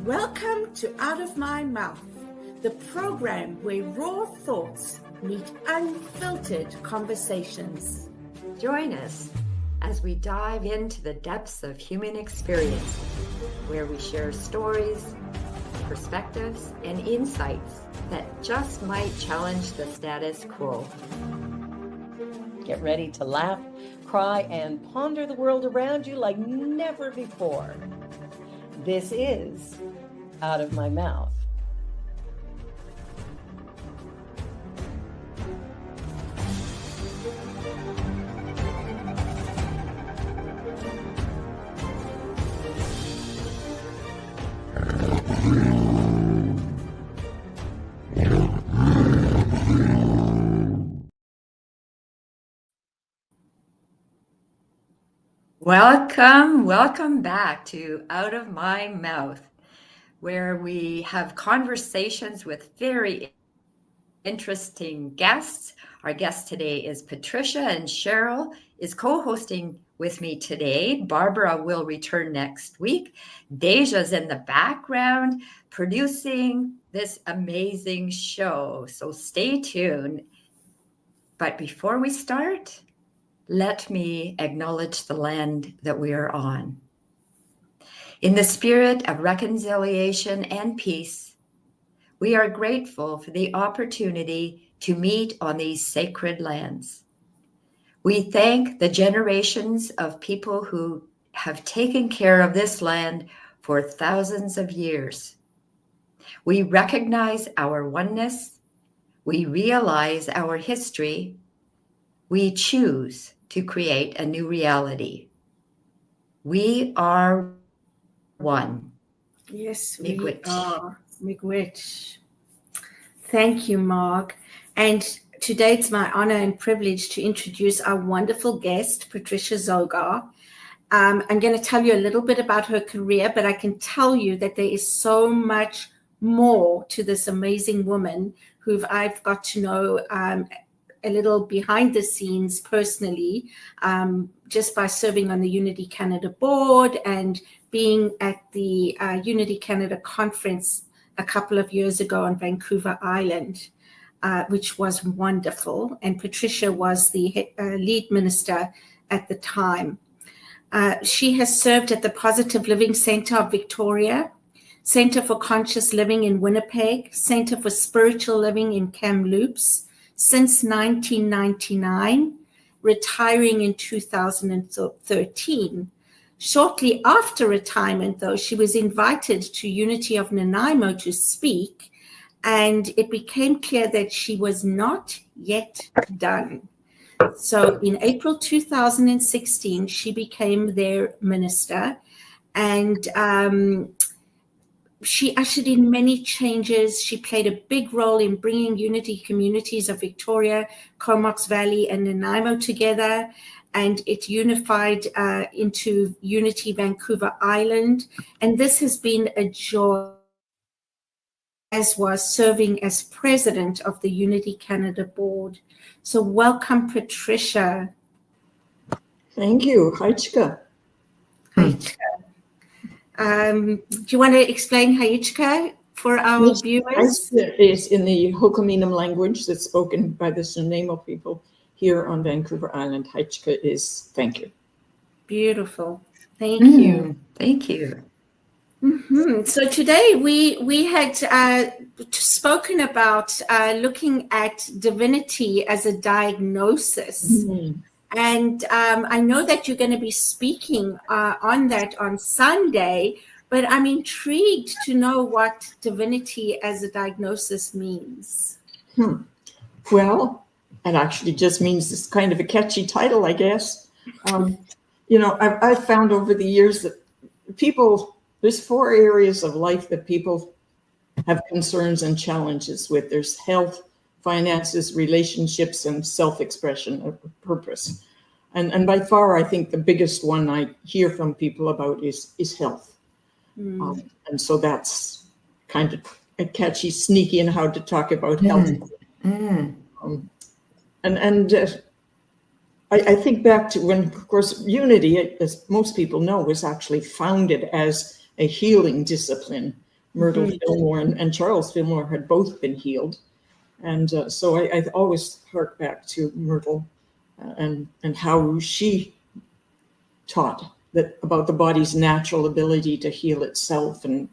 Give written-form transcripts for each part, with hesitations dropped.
Welcome to Out of My Mouth, the program where raw thoughts meet unfiltered conversations. Join us as we dive into the depths of human experience, where we share stories, perspectives, and insights that just might challenge the status quo. Get ready to laugh, cry, and ponder the world around you like never before. This is Out of My Mouth. Welcome back to Out of My Mouth, where we have conversations with very interesting guests. Our guest today is Patricia, and Cheryl is co-hosting with me today. Barbara will return next week. Deja's in the background producing this amazing show, so stay tuned. But before we start, let me acknowledge the land that we are on. In the spirit of reconciliation and peace, we are grateful for the opportunity to meet on these sacred lands. We thank the generations of people who have taken care of this land for thousands of years. We recognize our oneness. We realize our history. We choose to create a new reality. We are one. Yes, we are. Miigwech. Thank you, Mark. And today it's my honor and privilege to introduce our wonderful guest, Patricia Zogar. I'm going to tell you a little bit about her career, but I can tell you that there is so much more to this amazing woman who I've got to know a little behind the scenes personally, just by serving on the Unity Canada board and being at the Unity Canada conference a couple of years ago on Vancouver Island, which was wonderful. And Patricia was the lead minister at the time. She has served at the Positive Living Centre of Victoria, Centre for Conscious Living in Winnipeg, Centre for Spiritual Living in Kamloops, since 1999, retiring in 2013. Shortly after retirement, though, she was invited to Unity of Nanaimo to speak, and it became clear that she was not yet done. So in April 2016, she became their minister, and she ushered in many changes. She played a big role in bringing Unity communities of Victoria, Comox Valley, and Nanaimo together, and it unified into Unity Vancouver Island. And this has been a joy, as was serving as president of the Unity Canada board. So welcome, Patricia. Thank you. Haichka. Haichka. Do you want to explain Haichka for our viewers? Haichka is in the Hokominam language that's spoken by the Nanaimo people here on Vancouver Island. Haichka is thank you. Beautiful. Thank you. Thank you. Mm-hmm. So today we had spoken about looking at divinity as a diagnosis. Mm-hmm. And I know that you're going to be speaking on that on Sunday, but I'm intrigued to know what divinity as a diagnosis means. Well, it actually just means it's kind of a catchy title, I guess. I've found over the years that there's 4 areas of life that people have concerns and challenges with. There's health, finances, relationships, and self-expression of purpose. And by far, I think the biggest one I hear from people about is health. And so that's kind of a catchy, sneaky in how to talk about health. I think back to when, of course, Unity, as most people know, was actually founded as a healing discipline Myrtle Fillmore and Charles Fillmore had both been healed. And so I always hark back to Myrtle and how she taught that about the body's natural ability to heal itself and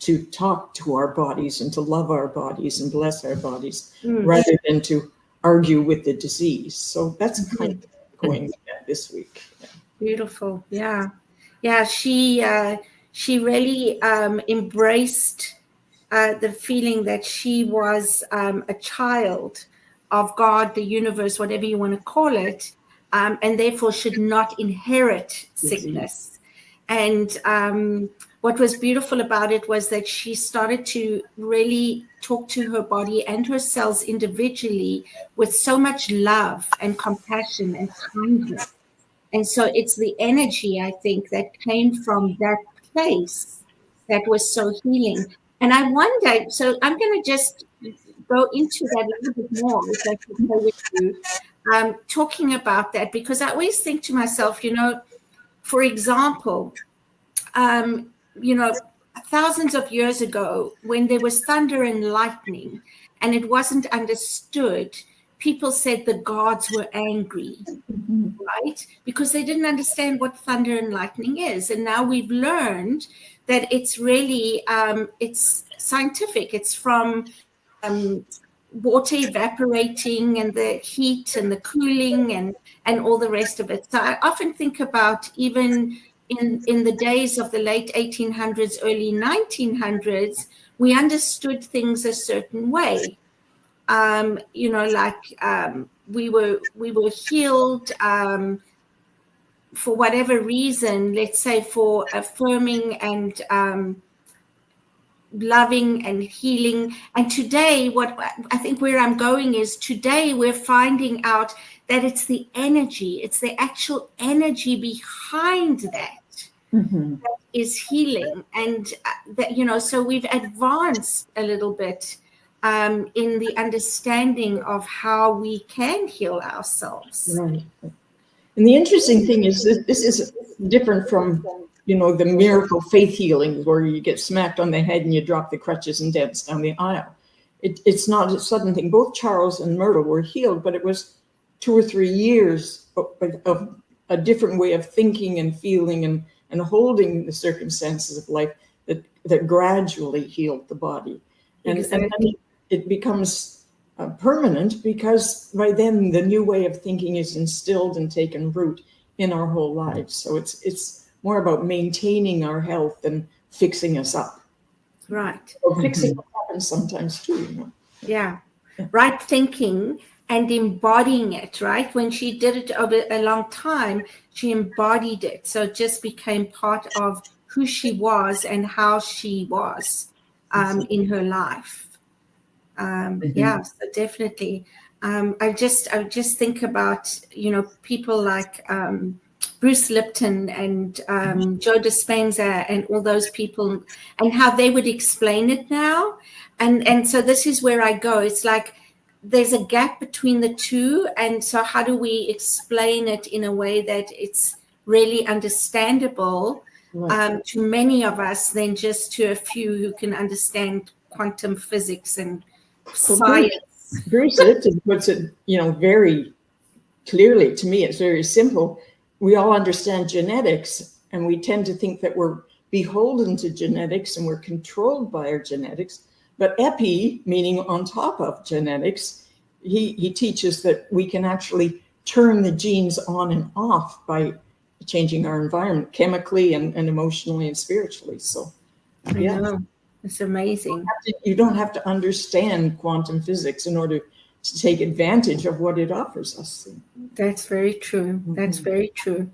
to talk to our bodies and to love our bodies and bless our bodies rather than to argue with the disease. So that's kind of going with that this week. Yeah. Beautiful. Yeah. Yeah. She really embraced the feeling that she was a child of God, the universe, whatever you want to call it, and therefore should not inherit sickness. And what was beautiful about it was that she started to really talk to her body and her cells individually with so much love and compassion and kindness. And so it's the energy, I think, that came from that place that was so healing. And I wonder, so I'm going to just go into that a little bit more, if that's okay with you, talking about that, because I always think to myself, for example, thousands of years ago, when there was thunder and lightning and it wasn't understood, people said the gods were angry, right? Because they didn't understand what thunder and lightning is. And now we've learned that it's really, it's scientific. It's from water evaporating and the heat and the cooling and all the rest of it. So I often think about even in the days of the late 1800s, early 1900s, we understood things a certain way. We were healed for whatever reason, let's say for affirming and loving and healing. And today, what I think where I'm going is today we're finding out that it's the energy, it's the actual energy behind that that is healing. And that, so we've advanced a little bit in the understanding of how we can heal ourselves. Right. And the interesting thing is that this is different from, the miracle faith healings where you get smacked on the head and you drop the crutches and dance down the aisle. It's not a sudden thing. Both Charles and Myrtle were healed, but it was 2 or 3 years of a different way of thinking and feeling and holding the circumstances of life that gradually healed the body. And it becomes permanent because by then the new way of thinking is instilled and taken root in our whole lives. So it's more about maintaining our health than fixing us up. Right. Or fixing what happens sometimes too. Yeah. Right thinking and embodying it, right? When she did it over a long time, she embodied it. So it just became part of who she was and how she was in her life. Yeah, so definitely. I just think about, people like Bruce Lipton and Joe Dispenza and all those people and how they would explain it now. And so this is where I go. It's like there's a gap between the two. And so how do we explain it in a way that it's really understandable to many of us than just to a few who can understand quantum physics and science? Bruce Lipton puts it, very clearly. To me, it's very simple. We all understand genetics, and we tend to think that we're beholden to genetics and we're controlled by our genetics. But epi, meaning on top of genetics, he teaches that we can actually turn the genes on and off by changing our environment chemically and emotionally and spiritually. So, I know. It's amazing. You don't have to understand quantum physics in order to take advantage of what it offers us. That's very true. That's very true.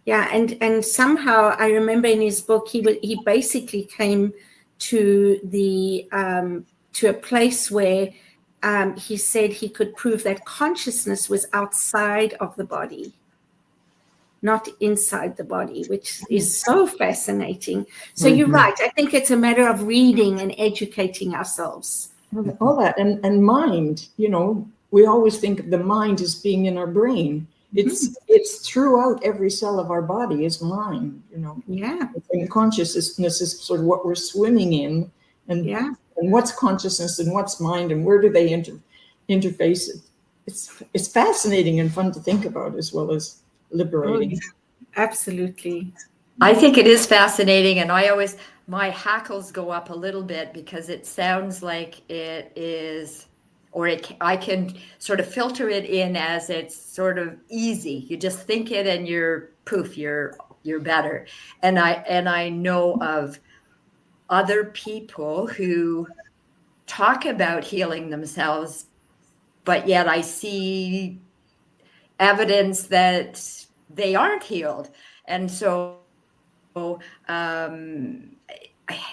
Yeah, and somehow I remember in his book he basically came to the to a place where he said he could prove that consciousness was outside of the body, not inside the body, which is so fascinating. So you're right. I think it's a matter of reading and educating ourselves. All that and mind, we always think of the mind as being in our brain. It's throughout every cell of our body is mind, Yeah. And consciousness is sort of what we're swimming in, and what's consciousness and what's mind, and where do they interface? It's fascinating and fun to think about, as well as liberating. Oh, yeah. Absolutely. I think it is fascinating, and my hackles go up a little bit because it sounds like it is, or I can sort of filter it in as it's sort of easy. You just think it and you're poof, you're better. And I know of other people who talk about healing themselves, but yet I see evidence that they aren't healed. And so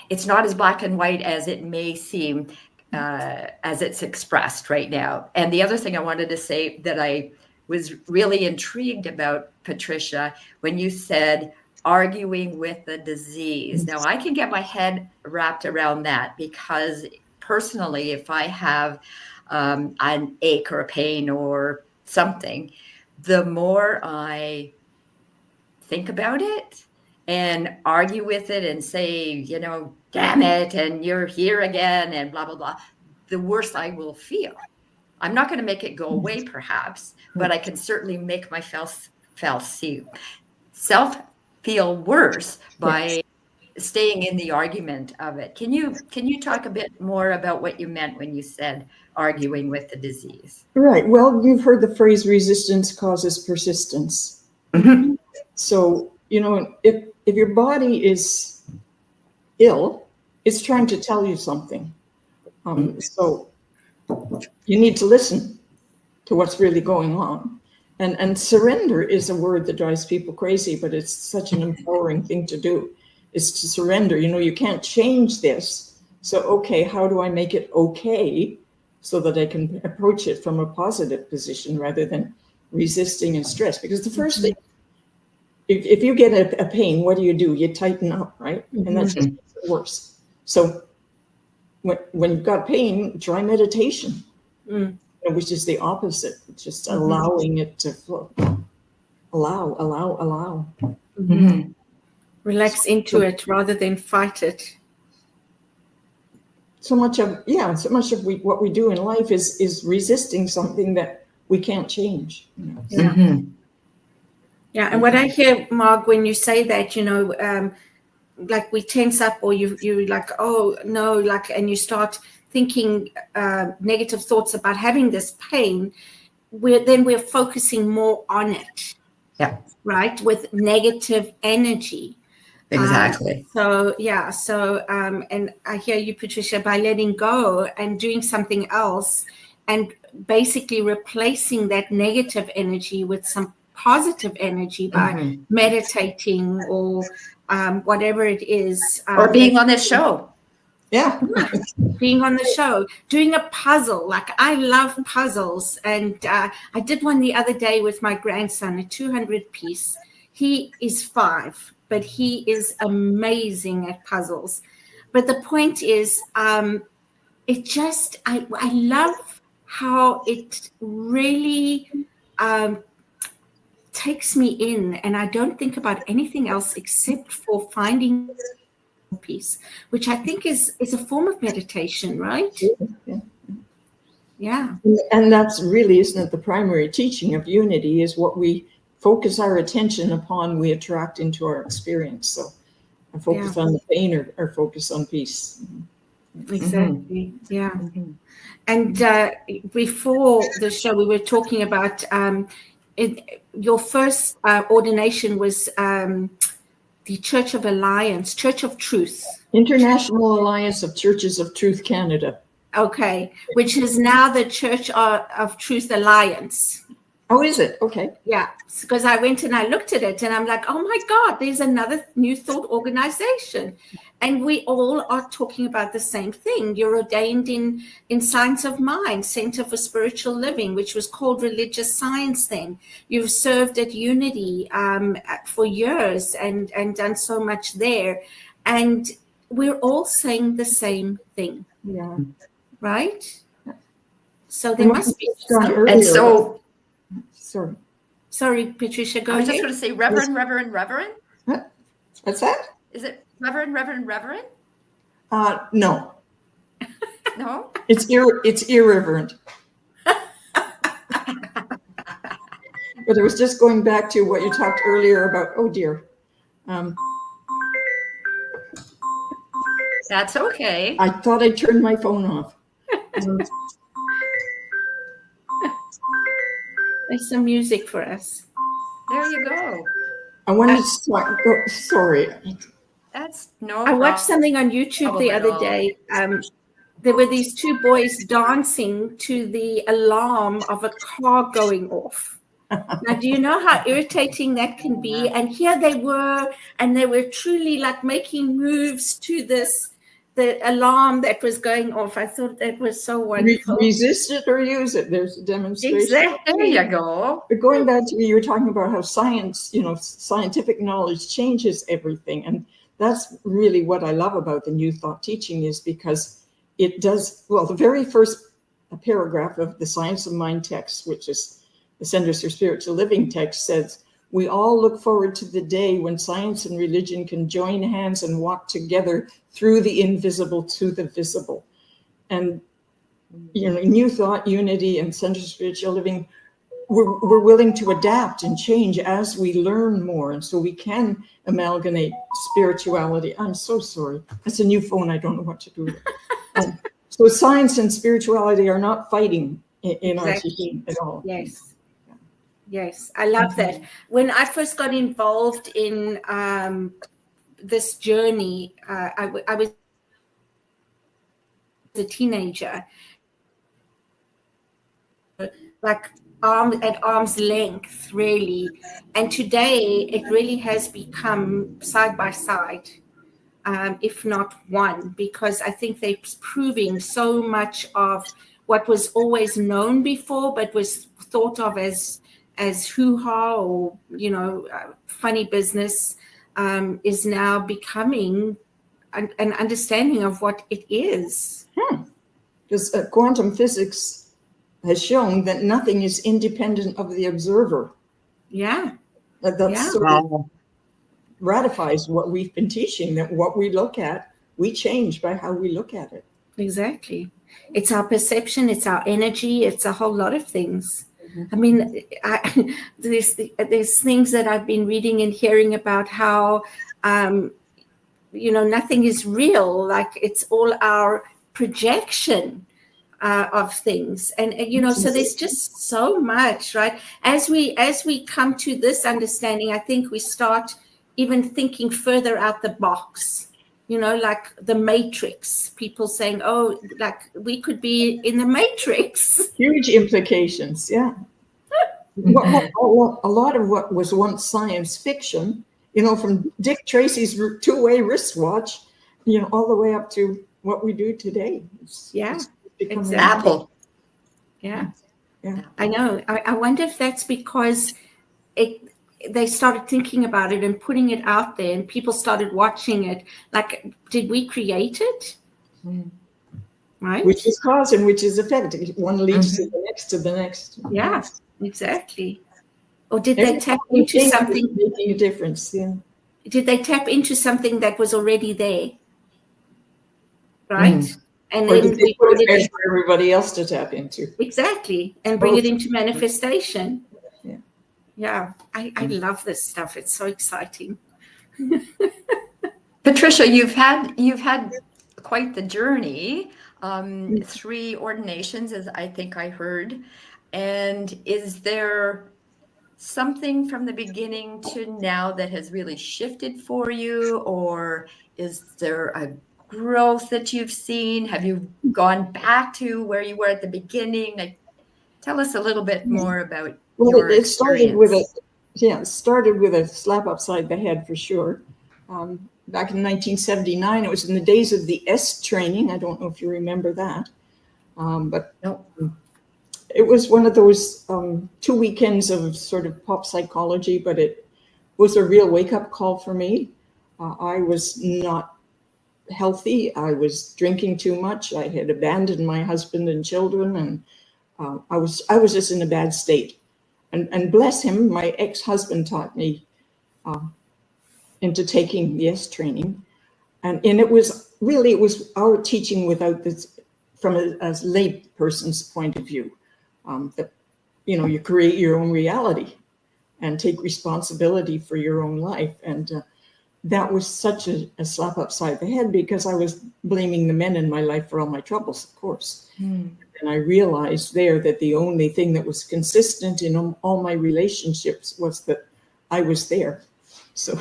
it's not as black and white as it may seem as it's expressed right now. And the other thing I wanted to say that I was really intrigued about, Patricia, when you said arguing with the disease. Now, I can get my head wrapped around that, because personally, if I have an ache or a pain or something, the more I think about it and argue with it and say, damn it, and you're here again, and blah, blah, blah, the worse I will feel. I'm not going to make it go away, perhaps, but I can certainly make myself feel worse by staying in the argument of it. Can you talk a bit more about what you meant when you said arguing with the disease? Right. Well, you've heard the phrase resistance causes persistence. Mm-hmm. So, if your body is ill, it's trying to tell you something. So you need to listen to what's really going on. And surrender is a word that drives people crazy, but it's such an empowering thing to do, is to surrender. You can't change this. So, okay, how do I make it okay so that I can approach it from a positive position rather than resisting and stress? Because the first thing, if you get a pain, what do? You tighten up, right? And that just makes it worse. So when you've got pain, try meditation, which is the opposite, just allowing it to flow. Allow. Mm-hmm. Relax into it rather than fight it. So much of what we do in life is resisting something that we can't change. Yeah. Mm-hmm. Yeah, and what I hear, Mark, when you say that, like we tense up, or you like, oh no, like, and you start thinking negative thoughts about having this pain, we're focusing more on it. Yeah. Right, with negative energy. Exactly. And I hear you, Patricia, by letting go and doing something else, and basically replacing that negative energy with some positive energy by meditating or whatever it is. Or being on this show. Yeah. Being on the show, doing a puzzle. Like, I love puzzles. And I did one the other day with my grandson, a 200-piece. He is 5, but he is amazing at puzzles. But the point is, I love how it really takes me in, and I don't think about anything else except for finding peace, which I think is a form of meditation, right? Yeah. And that's really, isn't it, the primary teaching of unity, is what we focus our attention upon, we attract into our experience. So I focus on the pain or focus on peace. Exactly. Yeah. And before the show, we were talking about your first ordination was the Church of Alliance, Church of Truth. International Alliance of Churches of Truth, Canada. Okay, which is now the Church of Truth Alliance. Oh, is it? Okay. Yeah, because I went and I looked at it and I'm like, oh my God, there's another New Thought organization. And we all are talking about the same thing. You're ordained in Science of Mind, Center for Spiritual Living, which was called Religious Science then. You've served at Unity for years and done so much there. And we're all saying the same thing. Yeah. Right? So there must be And so... Sorry. Sorry, Patricia, go I was just ahead. going to say Reverend. What's that? Is it Reverend? No, No? it's irreverent. But I was just going back to what you talked earlier about. Oh dear. That's okay. I thought I turned my phone off. There's some music for us. There you go. I wanted to talk. Sorry. That's no I watched problem something on YouTube the at other all. day. There were these two boys dancing to the alarm of a car going off. Now, do you know how irritating that can be? And here they were, and they were truly like making moves to the alarm that was going off. I thought that was so wonderful. Resist it or use it. There's a demonstration. Exactly. There you go. But going back to you were talking about how science, scientific knowledge changes everything. And that's really what I love about the New Thought teaching, is because it does, well, the very first paragraph of the Science of Mind text, which is the Centers for Spiritual Living text, says, we all look forward to the day when science and religion can join hands and walk together through the invisible to the visible. And, New Thought, Unity, and Centers for Spiritual Living, we're willing to adapt and change as we learn more. And so we can amalgamate spirituality. I'm so sorry. That's a new phone. I don't know what to do with it. So science and spirituality are not fighting in our teaching at all. Yes. Yes, I love that. When I first got involved in this journey, I was a teenager, like at arm's length, really. And today, it really has become side by side, if not one, because I think they're proving so much of what was always known before, but was thought of as hoo-ha or, funny business, is now becoming an understanding of what it is. Because quantum physics has shown that nothing is independent of the observer. Yeah. That sort of ratifies what we've been teaching, that what we look at, we change by how we look at it. Exactly. It's our perception, it's our energy, it's a whole lot of things. I mean, there's things that I've been reading and hearing about how, nothing is real. Like it's all our projection of things. And, so there's just so much, right? As we come to this understanding, I think we start even thinking further out the box. Like the Matrix, people saying, oh, like we could be in the Matrix. Huge implications, yeah. A lot of what was once science fiction, from Dick Tracy's two-way wristwatch, all the way up to what we do today. It's exactly. Apple. Yeah. I know. I wonder if that's because they started thinking about it and putting it out there and people started watching it. Like, did we create it? Right? Which is cause and which is effect. One leads to the next. Yeah, exactly. Or did they tap into something? Making a difference, yeah. Did they tap into something that was already there? Right? And or then did they put it there for everybody else to tap into? Exactly. And bring it into manifestation. Yeah, I love this stuff. It's so exciting. Patricia, you've had quite the journey. 3 ordinations, as I think I heard. And is there something from the beginning to now that has really shifted for you, or is there a growth that you've seen? Have you gone back to where you were at the beginning? Like, tell us a little bit more about your it started experience. Started with a slap upside the head for sure. Back in 1979, it was in the days of the S training. I don't know if you remember that, but no. It was one of those 2 weekends of sort of pop psychology, but it was a real wake-up call for me. I was not healthy. I was drinking too much. I had abandoned my husband and children, and I was just in a bad state. And bless him, my ex-husband taught me into taking the S training. And it was our teaching without this, from a lay person's point of view, that, you create your own reality and take responsibility for your own life. And that was such a slap upside the head, because I was blaming the men in my life for all my troubles, of course. And I realized there that the only thing that was consistent in all my relationships was that I was there. So,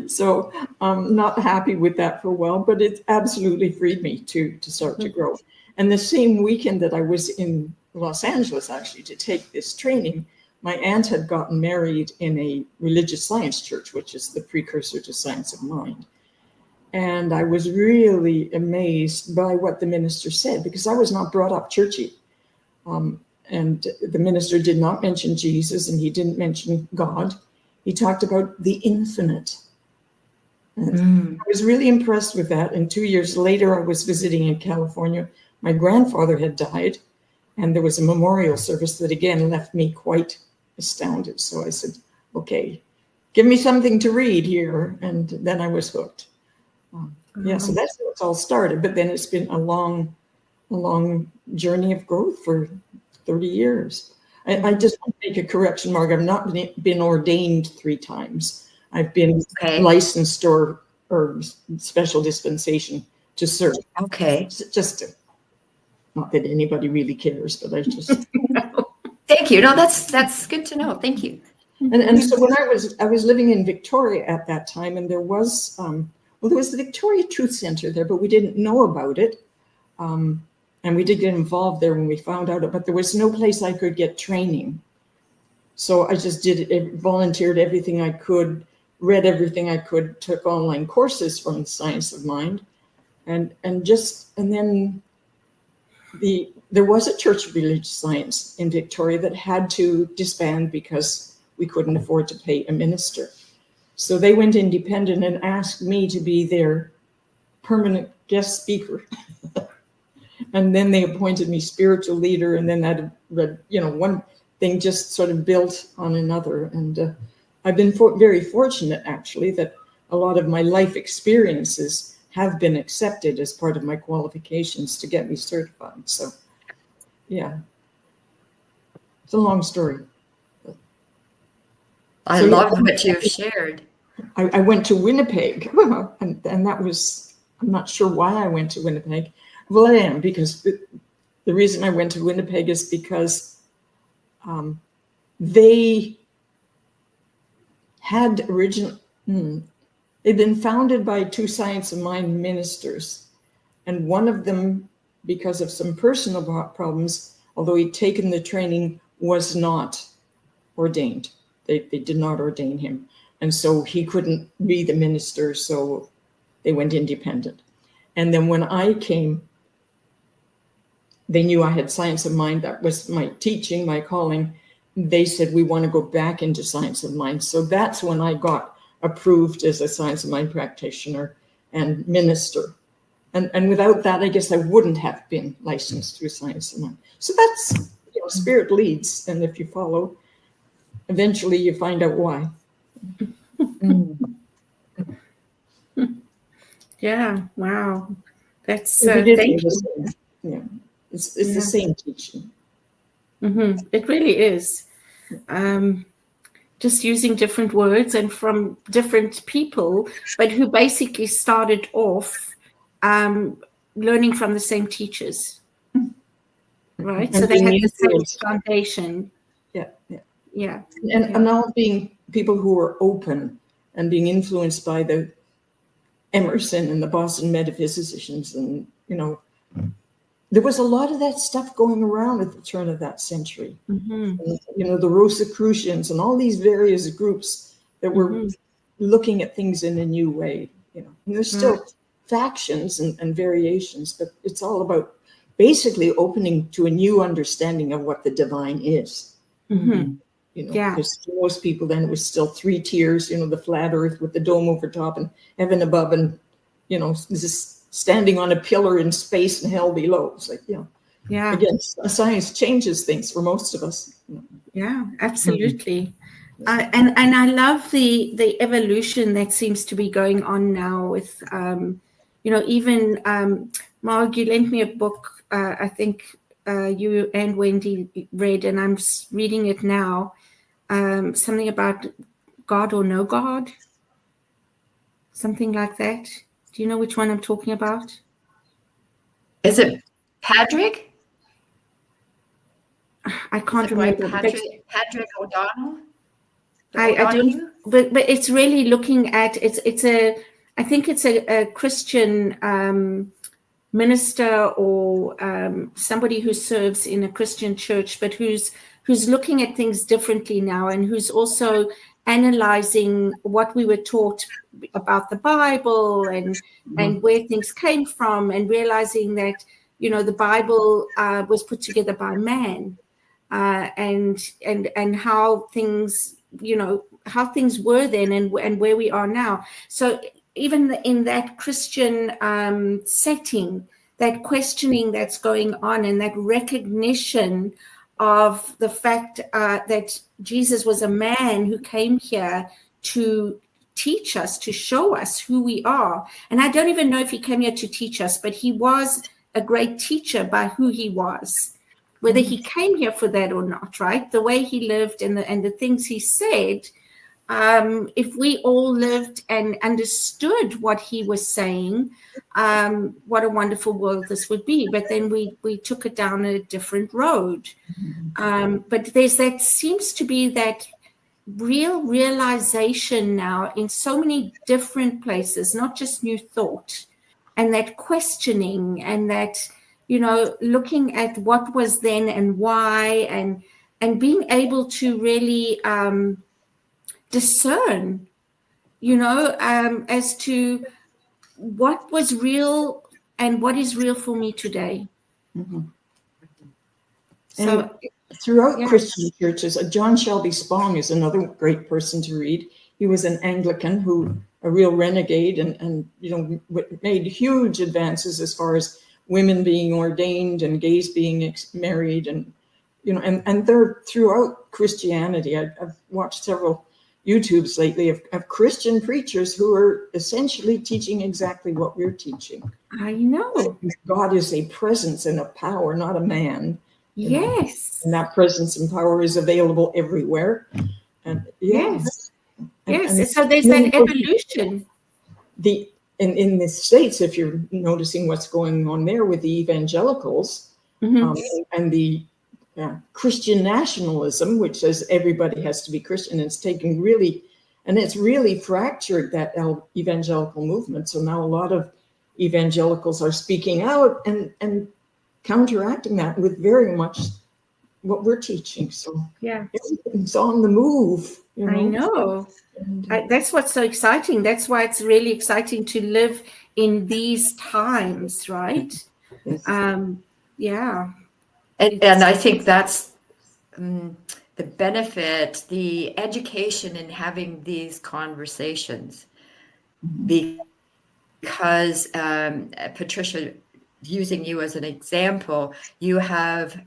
so I'm not happy with that for a while, but it absolutely freed me to start to grow. And the same weekend that I was in Los Angeles, actually, to take this training, my aunt had gotten married in a religious science church, which is the precursor to Science of Mind. And I was really amazed by what the minister said, because I was not brought up churchy. And the minister did not mention Jesus, and he didn't mention God. He talked about the infinite. I was really impressed with that. And 2 years later, I was visiting in California. My grandfather had died, and there was a memorial service that again left me quite astounded. So I said, okay, give me something to read here. And then I was hooked. So that's how it's all started. But then it's been a long journey of growth for 30 years. I just want to make a correction, Mark. I've not been ordained 3 times. I've been licensed or special dispensation to serve. Okay. Just to, not that anybody really cares, but I just. Thank you. No, that's good to know. Thank you. And so when I was living in Victoria at that time, and there was there was the Victoria Truth Center there, but we didn't know about it. And we did get involved there when we found out, but there was no place I could get training. So I just volunteered everything I could, read everything I could, took online courses from the Science of Mind. And then there was a Church of Religious Science in Victoria that had to disband because we couldn't afford to pay a minister. So they went independent and asked me to be their permanent guest speaker. And then they appointed me spiritual leader, and then that one thing just sort of built on another. And I've been very fortunate, actually, that a lot of my life experiences have been accepted as part of my qualifications to get me certified. So, yeah, it's a long story. I love what you've shared. I went to Winnipeg, and that was, I'm not sure why I went to Winnipeg. Well, I am, because the reason I went to Winnipeg is because they had they'd been founded by 2 Science of Mind ministers. And one of them, because of some personal problems, although he'd taken the training, was not ordained. They did not ordain him. And so he couldn't be the minister, so they went independent. And then when I came, they knew I had Science of Mind. That was my teaching, my calling. They said, we want to go back into Science of Mind. So that's when I got approved as a Science of Mind practitioner and minister. And without that, I guess I wouldn't have been licensed through Science of Mind. So that's, spirit leads. And if you follow, eventually you find out why. Yeah, wow. That's thank you. Yeah. It's the same teaching. It really is. Just using different words and from different people, but who basically started off learning from the same teachers. Right? So they had the same foundation. Yeah. And all being people who are open and being influenced by the Emerson and the Boston metaphysicians, and there was a lot of that stuff going around at the turn of that century. And, the Rosicrucians and all these various groups that were looking at things in a new way. And there's still factions and variations, but it's all about basically opening to a new understanding of what the divine is. Because to most people then it was still 3 tiers, the flat earth with the dome over top and heaven above, and this standing on a pillar in space and hell below. It's like, Yeah. Again, science changes things for most of us. Yeah, absolutely. And I love the evolution that seems to be going on now with, even Marg, you lent me a book, I think you and Wendy read, and I'm reading it now, something about God or no God, something like that. Do you know which one I'm talking about? Is it Patrick? I can't remember. Patrick O'Donnell? I don't, but it's really looking at I think it's a Christian minister or somebody who serves in a Christian church, but who's looking at things differently now, and who's also analyzing what we were taught about the Bible and where things came from, and realizing that the Bible was put together by man, and how things how things were then and where we are now. So even in that Christian setting, that questioning that's going on, and that recognition of the fact that Jesus was a man who came here to teach us, to show us who we are. And I don't even know if he came here to teach us, but he was a great teacher by who he was. Whether he came here for that or not, right? The way he lived and the things he said, if we all lived and understood what he was saying, what a wonderful world this would be. But then we took it down a different road. But that seems to be that realization now in so many different places, not just New Thought, and that questioning, and that looking at what was then and why, and being able to really discern, as to what was real and what is real for me today. Mm-hmm. So and throughout Christian churches, John Shelby Spong is another great person to read. He was an Anglican a real renegade, and made huge advances as far as women being ordained and gays being married, and they're throughout Christianity. I've watched several YouTubes lately of Christian preachers who are essentially teaching exactly what we're teaching. I know. God is a presence and a power, not a man. Yes. And that presence and power is available everywhere. And yes. And so there's that evolution. In the States, if you're noticing what's going on there with the evangelicals, and the Christian nationalism, which says everybody has to be Christian, it's really fractured that evangelical movement. So now a lot of evangelicals are speaking out and counteracting that with very much what we're teaching. So everything's on the move. I know. That's what's so exciting. That's why it's really exciting to live in these times, right? Yes. And I think that's the benefit, the education in having these conversations. Because Patricia, using you as an example, you have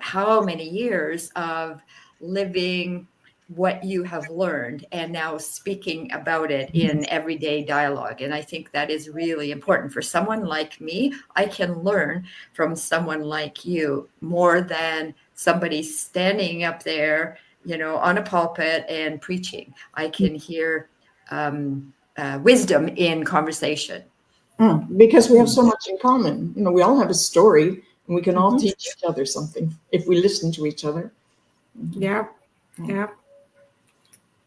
how many years of living what you have learned and now speaking about it in everyday dialogue. And I think that is really important. For someone like me, I can learn from someone like you more than somebody standing up there, on a pulpit and preaching. I can hear wisdom in conversation. Because we have so much in common. We all have a story, and we can all teach each other something if we listen to each other. Yeah.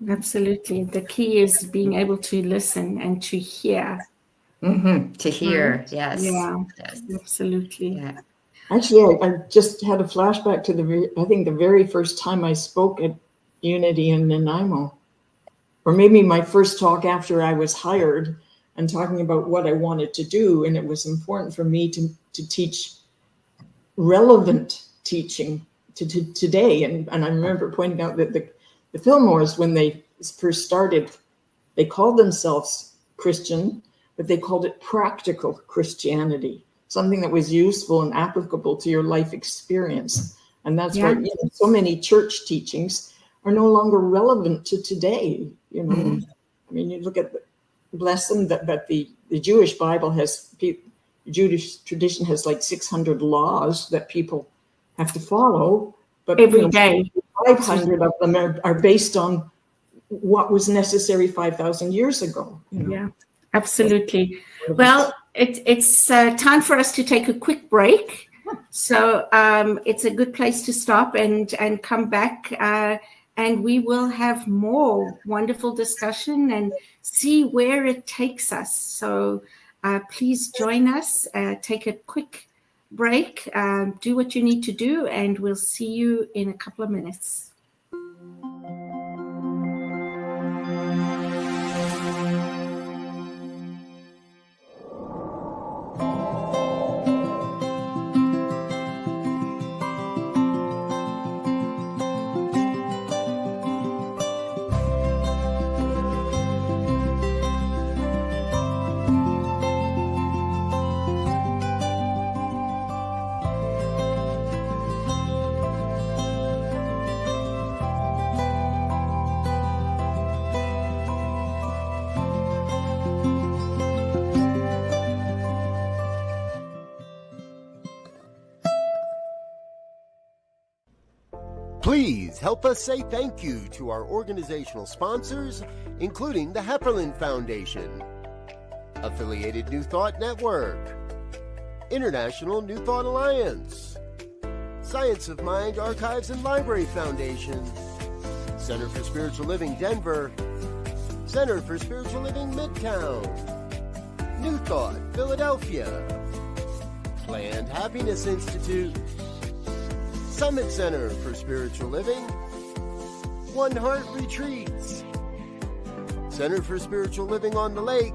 Absolutely. The key is being able to listen and to hear. To hear, right? Yes. Yeah, yes. Absolutely. Yeah. Actually, I just had a flashback to the very first time I spoke at Unity in Nanaimo, or maybe my first talk after I was hired, and talking about what I wanted to do. And it was important for me to teach relevant teaching to today. And I remember pointing out that the Fillmores, when they first started, they called themselves Christian, but they called it practical Christianity. something that was useful and applicable to your life experience. And that's Yeah. why so many church teachings are no longer relevant to today. I mean, you look at, bless them, that the Jewish Bible has, the Jewish tradition has like 600 laws that people have to follow, but Every day. 500 of them are based on what was necessary 5,000 years ago. Yeah, absolutely. Well, it's time for us to take a quick break. So it's a good place to stop and come back, and we will have more wonderful discussion and see where it takes us. So please join us, take a quick break, do what you need to do, and we'll see you in a couple of minutes. Please help us say thank you to our organizational sponsors, including the Hepperlin Foundation, Affiliated New Thought Network, International New Thought Alliance, Science of Mind Archives and Library Foundation, Center for Spiritual Living Denver, Center for Spiritual Living Midtown, New Thought Philadelphia, Planned Happiness Institute, Summit Center for Spiritual Living, One Heart Retreats, Center for Spiritual Living on the Lake,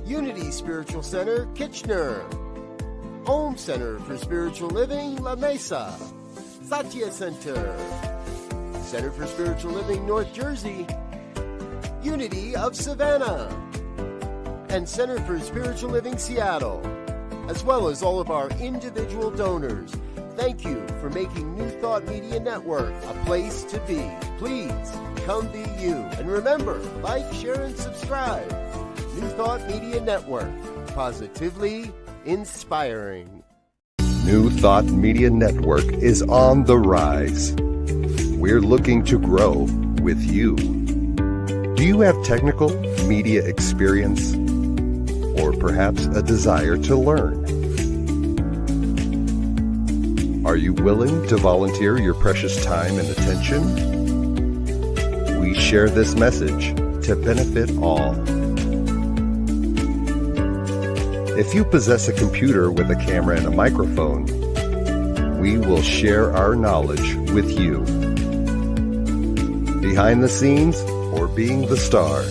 Unity Spiritual Center, Kitchener, Home Center for Spiritual Living, La Mesa, Satya Center, Center for Spiritual Living, North Jersey, Unity of Savannah, and Center for Spiritual Living, Seattle, as well as all of our individual donors. Thank you for making New Thought Media Network a place to be. Please come be you. And remember, like, share, and subscribe. New Thought Media Network, positively inspiring. New Thought Media Network is on the rise. We're looking to grow with you. Do you have technical media experience? Or perhaps a desire to learn? Are you willing to volunteer your precious time and attention? We share this message to benefit all. If you possess a computer with a camera and a microphone, we will share our knowledge with you. Behind the scenes or being the star,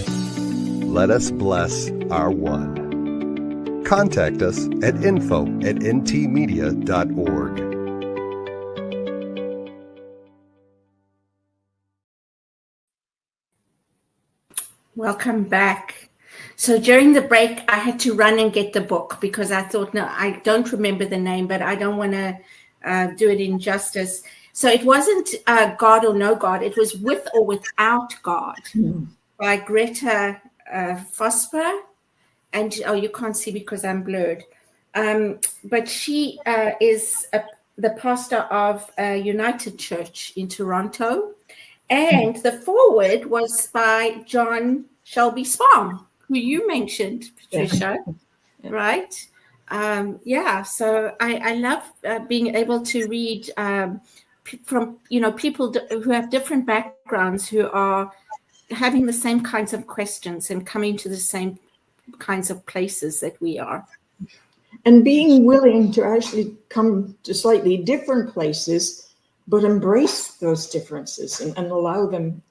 let us bless our one. Contact us at info@ntmedia.org. Welcome back. So during the break, I had to run and get the book because I thought, no, I don't remember the name, but I don't want to do it injustice. So it wasn't God or No God. It was With or Without God by Greta Fosper. And, you can't see because I'm blurred. But she is the pastor of United Church in Toronto. And the foreword was by John Shelby Spong, who you mentioned, Patricia, right? So I love being able to read from, people who have different backgrounds who are having the same kinds of questions and coming to the same kinds of places that we are. And being willing to actually come to slightly different places, but embrace those differences and allow them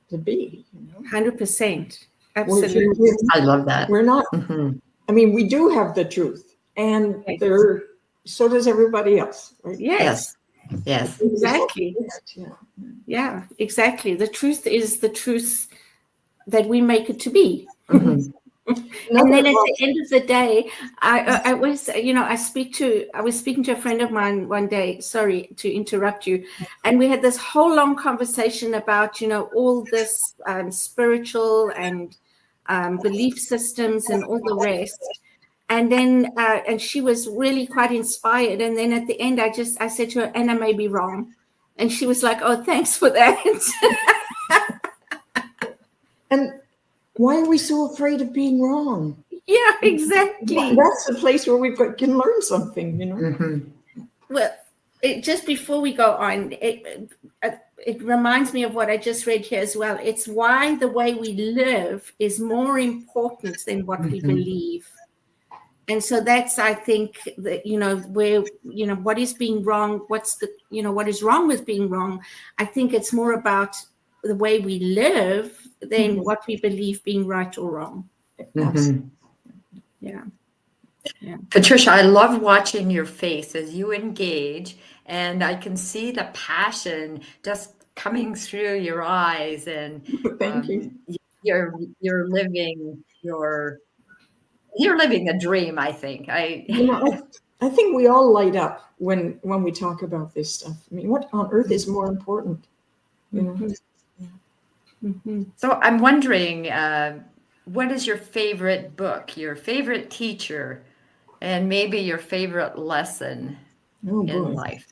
to be. 100%. Absolutely. I love that. We're not, I mean, we do have the truth, and so does everybody else, right? Yes. Exactly. Yeah, exactly. The truth is the truth that we make it to be. And then at the end of the day, I was, I was speaking to a friend of mine one day, sorry to interrupt you, and we had this whole long conversation about, all this spiritual and belief systems and all the rest. And then, and she was really quite inspired. And then at the end, I said to her, and I may be wrong. And she was like, oh, thanks for that. And why are we so afraid of being wrong? Yeah, exactly. That's the place where can learn something, Mm-hmm. Well, just before we go on, it reminds me of what I just read here as well. It's why the way we live is more important than what we believe. And so that's, I think, that, where, what is being wrong, what is wrong with being wrong. I think it's more about the way we live than what we believe being right or wrong. Mm-hmm. Yeah. Patricia, I love watching your face as you engage, and I can see the passion just coming through your eyes, and Thank you. You're living a dream, I think. I think we all light up when we talk about this stuff. I mean, what on earth is more important? So I'm wondering, what is your favorite book, your favorite teacher, and maybe your favorite lesson in life?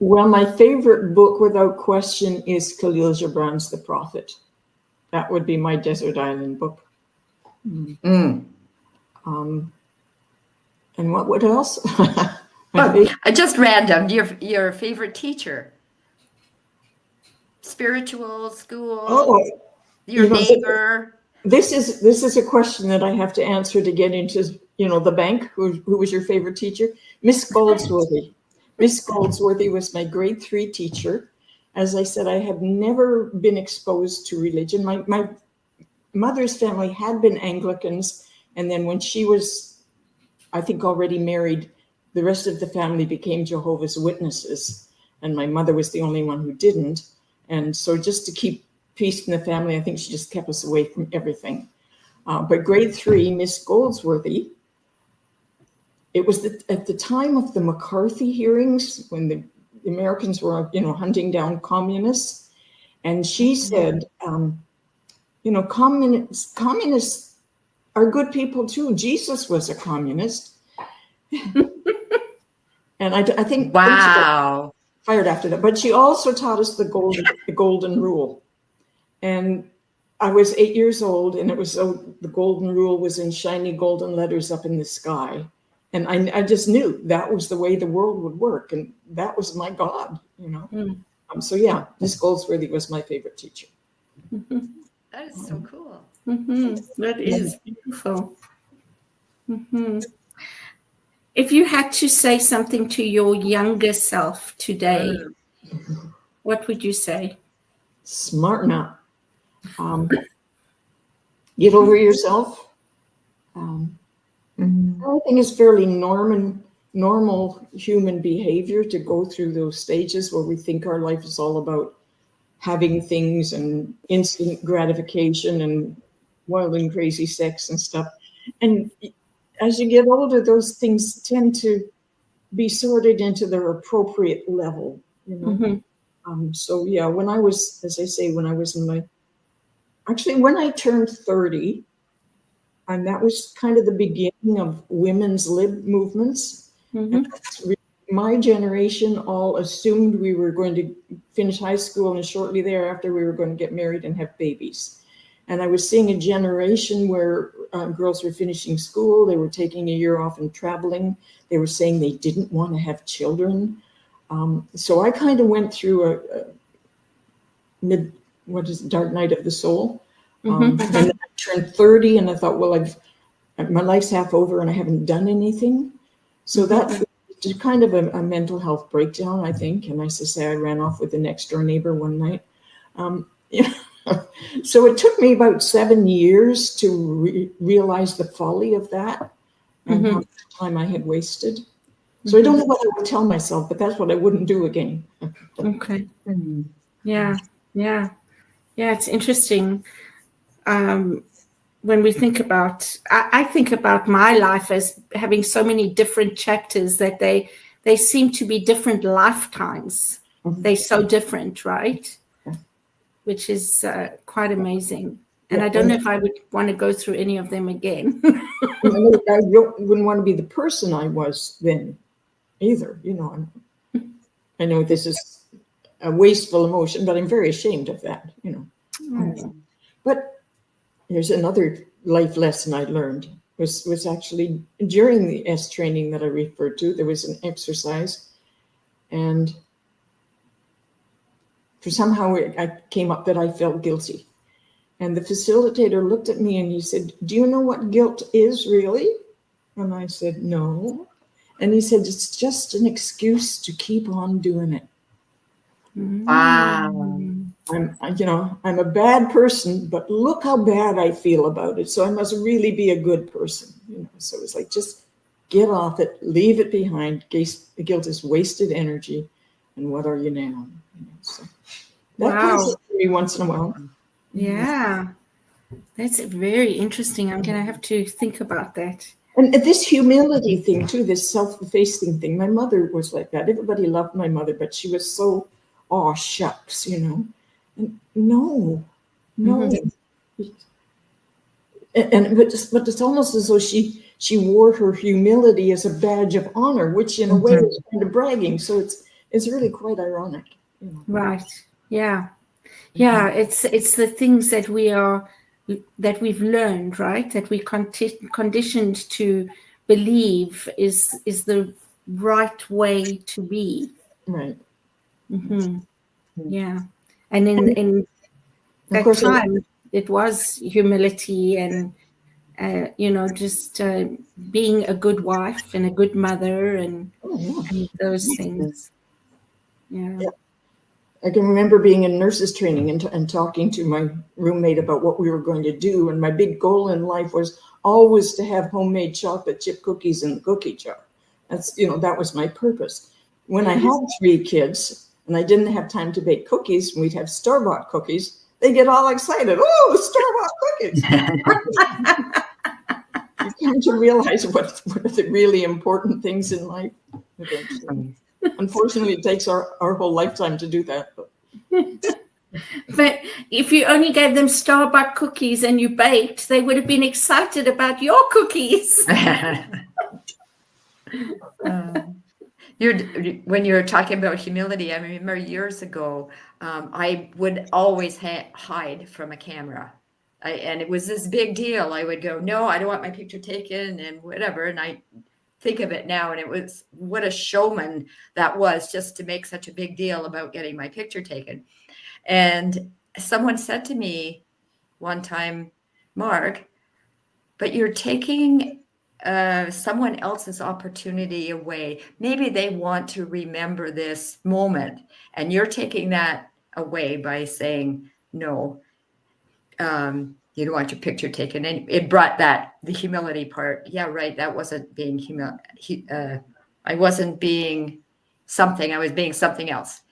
Well, my favorite book, without question, is Khalil Gibran's The Prophet. That would be my desert island book. And what else? Just random. Your favorite teacher, spiritual, school, your neighbor. This is a question that I have to answer to get into, the bank. Who was your favorite teacher? Miss Goldsworthy. Miss Goldsworthy was my grade 3 teacher. As I said, I have never been exposed to religion. My mother's family had been Anglicans, and then when she was, I think, already married, the rest of the family became Jehovah's Witnesses, and my mother was the only one who didn't. And so just to keep peace in the family, I think she just kept us away from everything. But grade 3, Miss Goldsworthy, it was at the time of the McCarthy hearings when the Americans were, hunting down communists. And she said, communists are good people too. Jesus was a communist. And I think wow, fired after that. But she also taught us the golden rule. And I was 8 years old, and it was the golden rule was in shiny golden letters up in the sky. And I just knew that was the way the world would work, and that was my God, So yeah, Miss Goldsworthy was my favorite teacher. That is so cool. That is beautiful. If you had to say something to your younger self today, what would you say? Smarten up. Get over yourself. I think it's fairly normal human behavior to go through those stages where we think our life is all about having things and instant gratification and wild and crazy sex and stuff. And as you get older, those things tend to be sorted into their appropriate level, So yeah, when I was, as I say, when I turned 30, and that was kind of the beginning of women's lib movements. And my generation all assumed we were going to finish high school, and shortly thereafter we were going to get married and have babies. And I was seeing a generation where girls were finishing school, they were taking a year off and traveling. They were saying they didn't want to have children. So I kind of went through dark night of the soul. And then I turned 30 and I thought, well, my life's half over and I haven't done anything. So that was kind of a mental health breakdown, I think. And I say I ran off with the next door neighbor one night. So it took me about 7 years to realize the folly of that and how much time I had wasted. So I don't know what I would tell myself, but that's what I wouldn't do again. Okay. Yeah. It's interesting. when we think about, I think about my life as having so many different chapters that they seem to be different lifetimes. Mhm. They're so different, right? Which is quite amazing. And I don't know if I would want to go through any of them again. I wouldn't want to be the person I was then either. You know, I know this is a wasteful emotion, but I'm very ashamed of that, you know. Mm. But here's another life lesson I learned was actually during the S training that I referred to. There was an exercise, and for somehow I came up that I felt guilty. And the facilitator looked at me and he said, "Do you know what guilt is really?" And I said, "No." And he said, "It's just an excuse to keep on doing it." Wow. I'm a bad person, but look how bad I feel about it. So I must really be a good person. You know, so it's like, just get off it, leave it behind. Guilt is wasted energy. And what are you now? You know, so that comes up to me once in a while. Yeah, that's very interesting. I'm going to have to think about that. And this humility thing too, this self-effacing thing. My mother was like that. Everybody loved my mother, but she was so, oh shucks, you know. And no. But it's almost as though she wore her humility as a badge of honor, which in a way is kind of bragging. So it's really quite ironic. You know. Right. Yeah. Yeah. It's the things that we've learned, right? That we conditioned to believe is the right way to be. Right. Mm-hmm. Yeah. And in that course, time, it was humility and, just being a good wife and a good mother and those things. Yeah. I can remember being in nurses training and talking to my roommate about what we were going to do. And my big goal in life was always to have homemade chocolate chip cookies in the cookie jar. That was my purpose. When I had 3 kids and I didn't have time to bake cookies, and we'd have store-bought cookies, they get all excited. Oh, store-bought cookies. You come to realize what are the really important things in life eventually. Unfortunately, it takes our whole lifetime to do that. But if you only gave them store-bought cookies and you baked, they would have been excited about your cookies. When you're talking about humility, I remember years ago, I would always hide from a camera. And it was this big deal. I would go, no, I don't want my picture taken and whatever. And I think of it now, and it was what a showman that was, just to make such a big deal about getting my picture taken. And someone said to me one time, "Mark, but you're taking someone else's opportunity away. Maybe they want to remember this moment, and you're taking that away by saying no. You don't want your picture taken." And it brought the humility part. Yeah, right. That wasn't being I wasn't being something. I was being something else.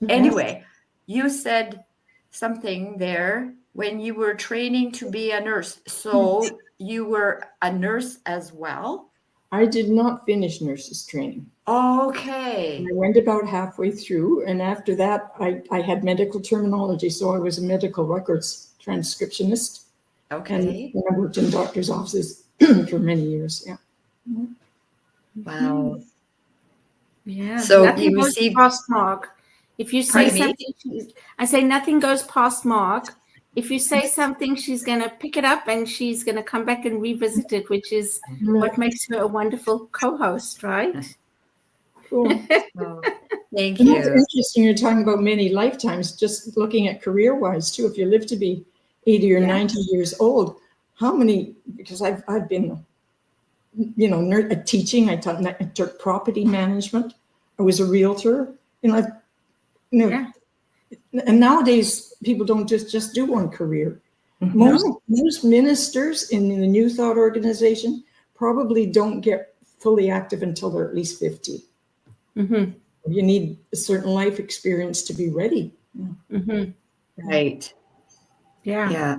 Anyway, you said something there when you were training to be a nurse. So you were a nurse as well? I did not finish nurses training. Okay. I went about halfway through, and after that, I had medical terminology, so I was a medical records transcriptionist. Okay. And I worked in doctors' offices for many years. Yeah. Wow. Yeah. So nothing you goes received past Mark. If you say Pardon me? something, I say nothing goes past Mark. If you say something, she's going to pick it up and she's going to come back and revisit it, which is what makes her a wonderful co-host, right? Cool. Oh, thank And that's you. interesting. You're talking about many lifetimes, just looking at career-wise too. If you live to be 80 or 90 years old, how many? Because I've been, teaching. I taught property management. I was a realtor. And nowadays people don't just do one career. Most ministers in the New Thought organization probably don't get fully active until they're at least 50. Mm-hmm. You need a certain life experience to be ready. Mm-hmm. Right. Yeah.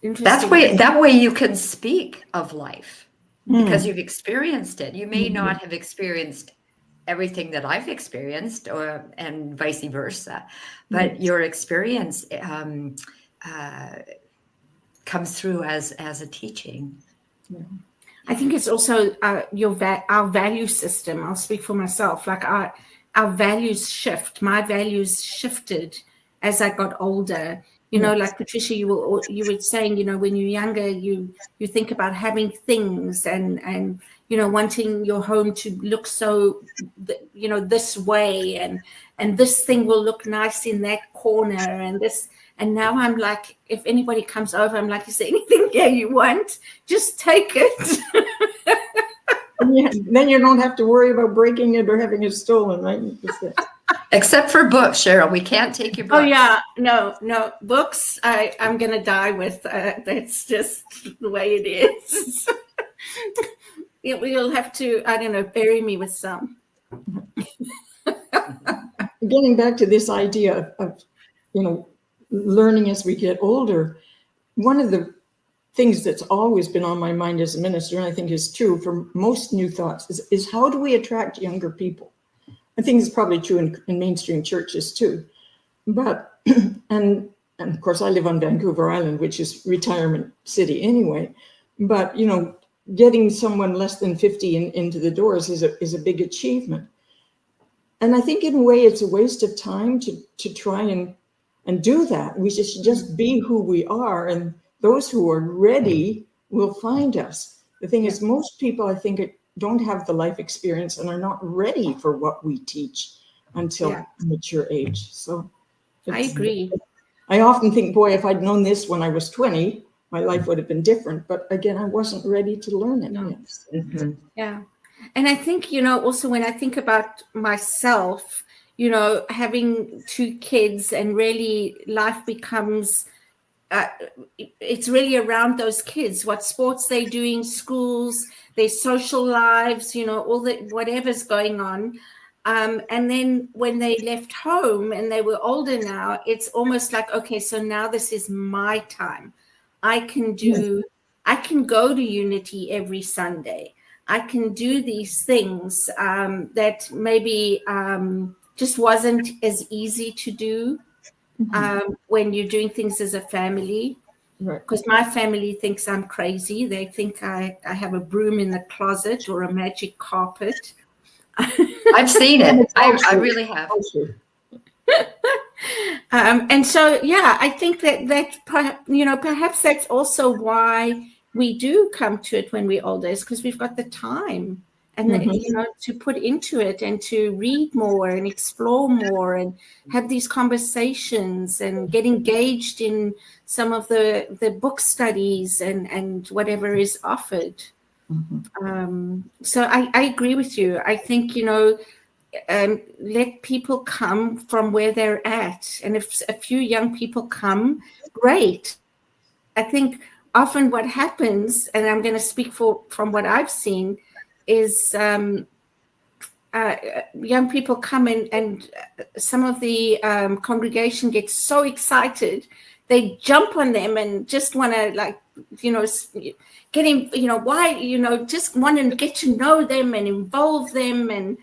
Interesting. That way you can speak of life because you've experienced it. You may not have experienced everything that I've experienced, and vice versa, but your experience comes through as a teaching. I think it's also our value system. I'll speak for myself. Like our values shift. My values shifted as I got older. You know, like Patricia, you were saying, you know, when you're younger, you think about having things and you know, wanting your home to look so, you know, this way, and this thing will look nice in that corner, and this. And now I'm like, if anybody comes over, I'm like, is there anything here you want? Just take it. Then you don't have to worry about breaking it or having it stolen, right? Except for books, Cheryl. We can't take your books. Oh, yeah. No. Books, I'm going to die with. That's just the way it is. You'll have to, I don't know, bury me with some. Getting back to this idea of, you know, learning as we get older, one of the things that's always been on my mind as a minister, and I think is true for most New Thoughts, is how do we attract younger people? I think it's probably true in mainstream churches too. But, and of course I live on Vancouver Island, which is retirement city anyway. But, you know, getting someone less than 50 into the doors is a big achievement. And I think in a way it's a waste of time to try and do that. We should just be who we are, and those who are ready will find us. The thing is, most people, I think, don't have the life experience and are not ready for what we teach until a mature age. So I agree. I often think, boy, if I'd known this when I was 20, my life would have been different. But again, I wasn't ready to learn it. No. Yes. Yeah. And I think, you know, also when I think about myself, you know, having 2 kids, and really life becomes, it's really around those kids, what sports they're doing, schools, their social lives, you know, all the whatever's going on. And then when they left home and they were older now, it's almost like, okay, so now this is my time. I can go to Unity every Sunday. I can do these things that maybe just wasn't as easy to do when you're doing things as a family. Right. Because my family thinks I'm crazy. They think I have a broom in the closet or a magic carpet. I've seen it. I really have. And so, yeah, I think that you know, perhaps that's also why we do come to it when we're older, is because we've got the time and you know, to put into it and to read more and explore more and have these conversations and get engaged in some of the book studies and whatever is offered. So I agree with you. I think, you know, let people come from where they're at. And if a few young people come, great. I think often what happens, and I'm going to speak from what I've seen, is young people come in and some of the congregation gets so excited, they jump on them and just want to, like, you know, get him, you know, why, you know, just want to get to know them and involve them. And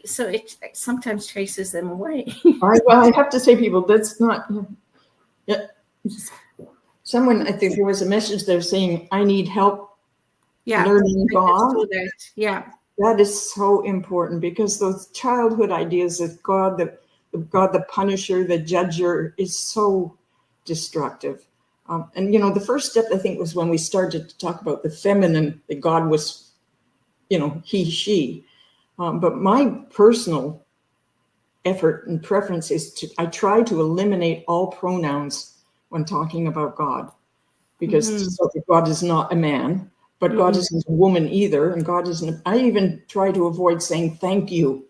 so it sometimes chases them away. Well, I have to say, people, that's not, someone, I think there was a message there saying, I need help learning God. Yeah. That is so important, because those childhood ideas of God, the punisher, the judger, is so destructive. And, you know, the first step, I think, was when we started to talk about the feminine, that God was, you know, he, she. But my personal effort and preference is I try to eliminate all pronouns when talking about God, because so God is not a man, but God isn't a woman either. And God isn't, I even try to avoid saying thank you,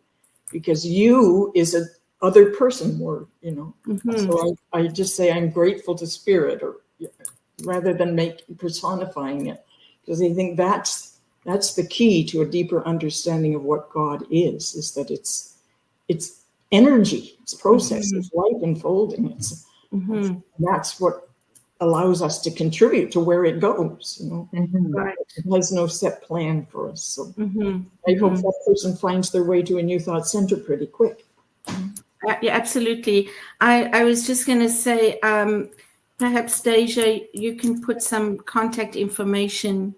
because you is a other person word, you know. So I just say I'm grateful to Spirit, or rather than personifying it, because I think that's the key to a deeper understanding of what God is that it's energy, it's process, it's life unfolding. That's what allows us to contribute to where it goes. Right. It has no set plan for us. So Mm-hmm. I hope that person finds their way to a New Thought Center pretty quick. Yeah, absolutely. I was just going to say, perhaps Deja, you can put some contact information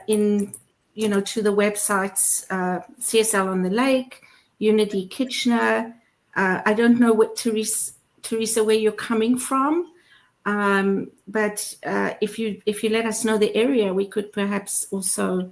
in, to the websites, CSL on the Lake, Unity Kitchener. I don't know what Teresa, where you're coming from, but if you let us know the area, we could perhaps also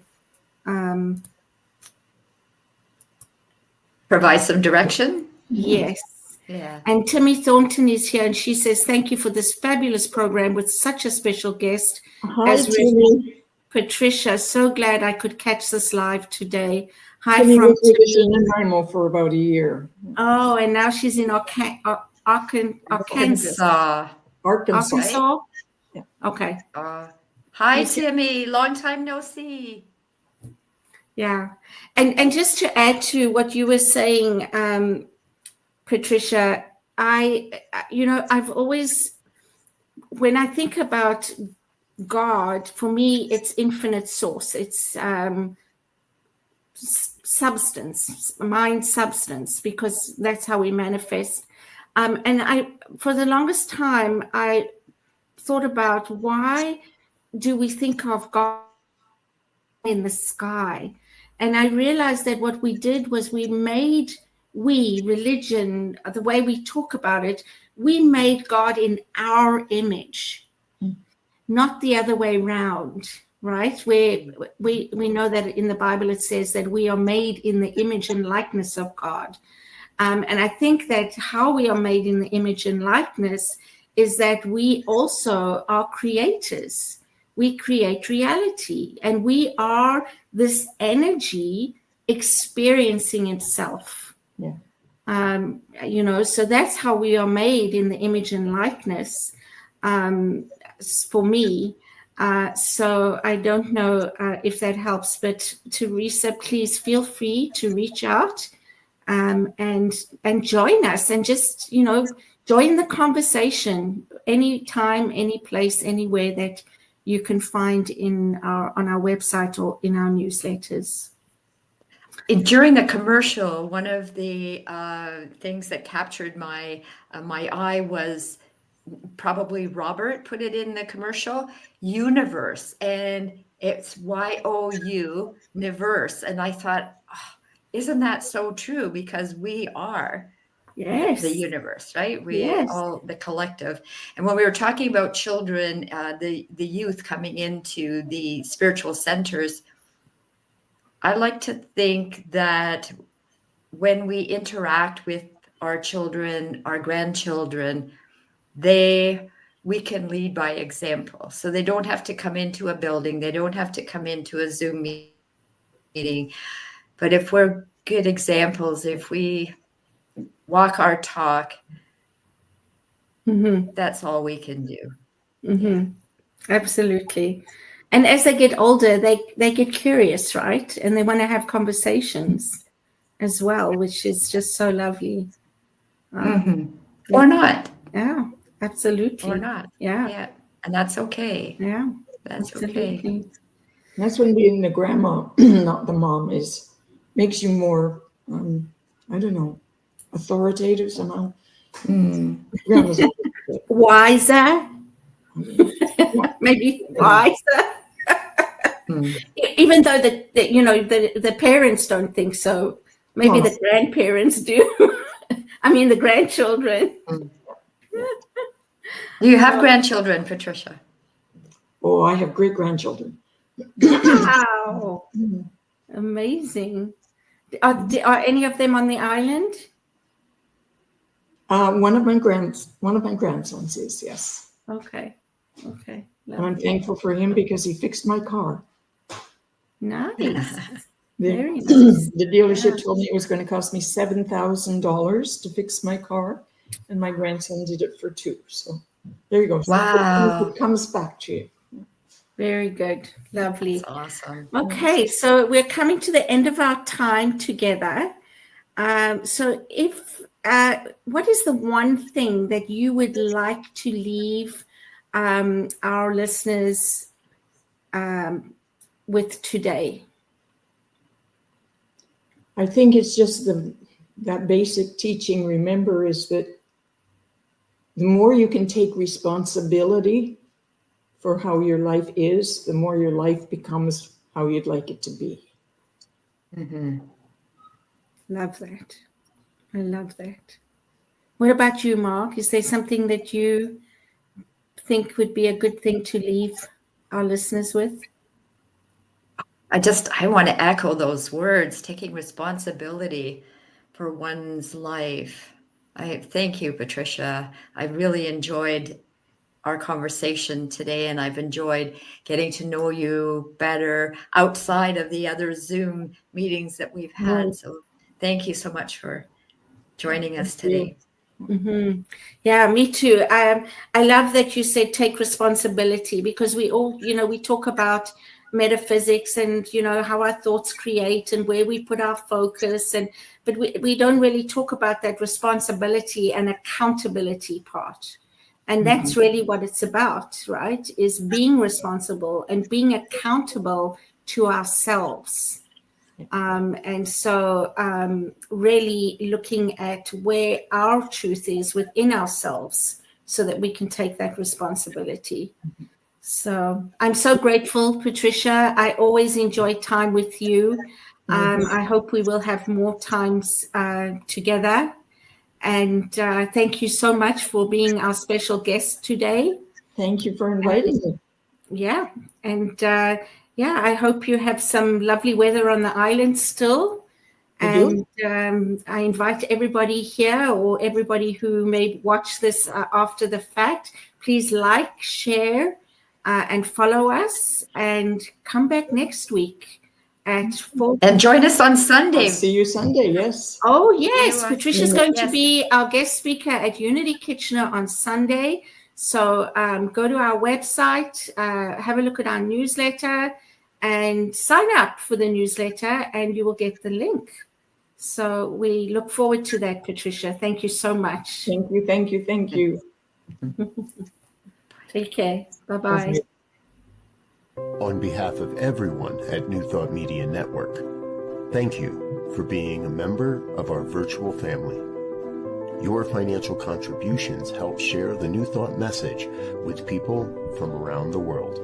provide some direction. Yes. Yeah. And Timmy Thornton is here, and she says, thank you for this fabulous program with such a special guest. Hi, as Timmy. Patricia, so glad I could catch this live today. Hi Timmy from was with us Timmy. in Nanaimo for about a year. Oh, and now she's in Arkansas. Arkansas. Arkansas? Yeah. Okay. Hi, Timmy. Long time no see. Yeah. And just to add to what you were saying, Patricia, I've always, when I think about God, for me, it's infinite source. It's substance, mind substance, because that's how we manifest. And for the longest time, I thought about, why do we think of God in the sky? And I realized that what we did was religion, the way we talk about it, we made God in our image, not the other way around, right? Where we know that in the Bible it says that we are made in the image and likeness of God. And I think that how we are made in the image and likeness is that we also are creators. We create reality, and we are this energy experiencing itself. Yeah. So that's how we are made in the image and likeness, for me. So I don't know if that helps, but Teresa, please feel free to reach out and join us, and just, join the conversation anytime, any place, anywhere that you can find on our website or in our newsletters. During the commercial, one of the things that captured my eye was probably Robert put it in the commercial, universe, and it's YOU, universe. And I thought, isn't that so true? Because we are the universe, right? We all the collective. And when we were talking about children, the youth coming into the spiritual centers, I like to think that when we interact with our children, our grandchildren, we can lead by example. So they don't have to come into a building. They don't have to come into a Zoom meeting. But if we're good examples, if we walk our talk, that's all we can do. Yeah. Absolutely. And as they get older, they get curious, right? And they want to have conversations as well, which is just so lovely. Or not. Yeah, absolutely. Or not. Yeah. And that's okay. Yeah. That's absolutely. okay. That's when being the grandma, not the mom, makes you more, authoritative somehow. Wiser. Maybe wiser. Even though the parents don't think so. Maybe the grandparents do. I mean, the grandchildren. Do you have grandchildren, Patricia? Oh, I have great-grandchildren. Wow. Amazing. Are any of them on the island? One of my grandsons is, yes. Okay. And I'm thankful for him because he fixed my car. Nice. Very nice. The dealership told me it was going to cost me $7,000 to fix my car, and my grandson did it for $2,000. So there you go. Wow. It comes back to you. Very good. Lovely. That's awesome. Okay, so we're coming to the end of our time together. So what is the one thing that you would like to leave our listeners with today? I think it's just that basic teaching, remember, is that the more you can take responsibility for how your life is, the more your life becomes how you'd like it to be. Mm-hmm. Love that. I love that. What about you, Mark? Is there something that you think would be a good thing to leave our listeners with? I want to echo those words, taking responsibility for one's life. I thank you, Patricia. I really enjoyed our conversation today, and I've enjoyed getting to know you better outside of the other Zoom meetings that we've had. Right. So thank you so much for joining us today. Mm-hmm. Yeah, me too. I love that you said take responsibility, because we all, we talk about metaphysics and, how our thoughts create and where we put our focus. But we don't really talk about that responsibility and accountability part. And that's really what it's about, right? Is being responsible and being accountable to ourselves. And so really looking at where our truth is within ourselves so that we can take that responsibility. So I'm so grateful, Patricia. I always enjoy time with you. I hope we will have more times together. And thank you so much for being our special guest today. Thank you for inviting me. Yeah. And I hope you have some lovely weather on the island still. And I invite everybody here or everybody who may watch this after the fact, please like, share, and follow us, and come back next week at 4. And join us on Sunday. I'll see you Sunday, yes. Oh, yes. Patricia's going to Yes. be our guest speaker at Unity Kitchener on Sunday. So go to our website, have a look at our newsletter, and sign up for the newsletter, and you will get the link. So we look forward to that, Patricia. Thank you so much. Thank you, thank you, thank you. Take care. Bye-bye. On behalf of everyone at New Thought Media Network, thank you for being a member of our virtual family. Your financial contributions help share the New Thought message with people from around the world.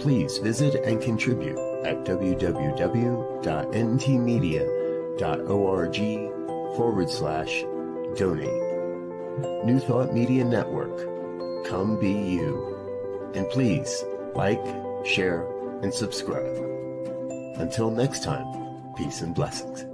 Please visit and contribute at www.ntmedia.org/donate. New Thought Media Network, come be you. And please like, share, and subscribe. Until next time, peace and blessings.